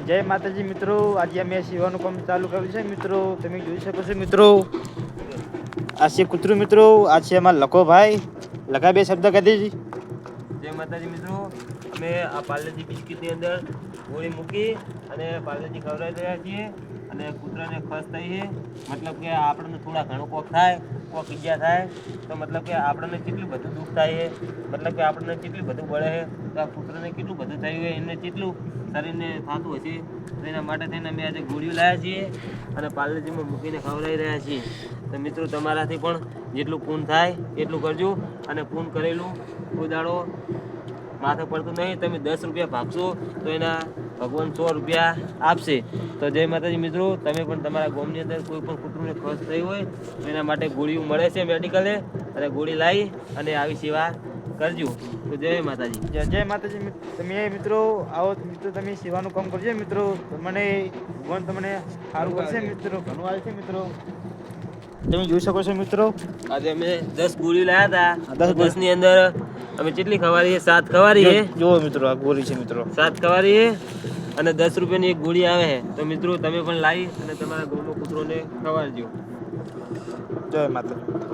જય માતાજી મિત્રો, આજે અમે સીવાનું કામ ચાલુ કર્યું છે મિત્રો. તમે જોઈ શકો છો મિત્રો, આ છે કૂતરું મિત્રો, આ છે અમારા લખો ભાઈ. લખા બે શબ્દ કહી દેજી. જય માતાજી મિત્રો, અમે આ પાર્લેજી બિસ્કિટની અંદર ગોળી મૂકી અને પાર્લેજી ખવડાવી રહ્યા છીએ અને કૂતરાને ખસ થઈ છે. મતલબ કે આપણને થોડા ઘણું કોક થાય, કોક ઈજા થાય તો મતલબ કે આપણને કેટલું બધું દુઃખ થાય છે, મતલબ કે આપણને કેટલું બધું બળે છે, તો આ કૂતરાને કેટલું બધું થયું છે, એને કેટલું શરીરને થતું હશે. તો એના માટે થઈને અમે આજે ગોળીઓ લાવ્યા છીએ અને પાર્લેજીમાં મૂકીને ખવડાવી રહ્યા છીએ. તો મિત્રો તમારાથી પણ જેટલું પૂન થાય એટલું કરજો અને પૂન કરેલું કોઈ દાડો માથે પડતું નહીં. તમે 10 રૂપિયા ભાગશો તો એના ભગવાન 100 રૂપિયા આપશે. તો જય માતાજી મિત્રો, તમે પણ તમારા ગામની અંદર કોઈ પણ કૂતરુંને ખસ થઈ હોય તો એના માટે ગોળીઓ મળે છે મેડિકલે, અને ગોળી લાવી અને આવી સેવા કરજો. તો જય માતાજી. જય માતાજી. તમે મિત્રો આવો મિત્રો, તમે સેવાનું કામ કરજો મિત્રો. તમને ભગવાન તમને સારું કરશે મિત્રો, ઘણું આવે છે મિત્રો. તમે જોઈ શકો છો મિત્રો, આજે અમે 10 ગોળી લાવ્યા હતા. 10 ની અંદર અમે કેટલી ખવારી છે? 7 ખવારી છે. જુઓ મિત્રો, આ ગોળી છે મિત્રો, 7 ખવારી છે અને 10 રૂપિયાની એક ગોળી આવે છે. તો મિત્રો તમે પણ લાવી અને તમારા ગામના કૂતરોને ખવાડજો. જય માતાજી.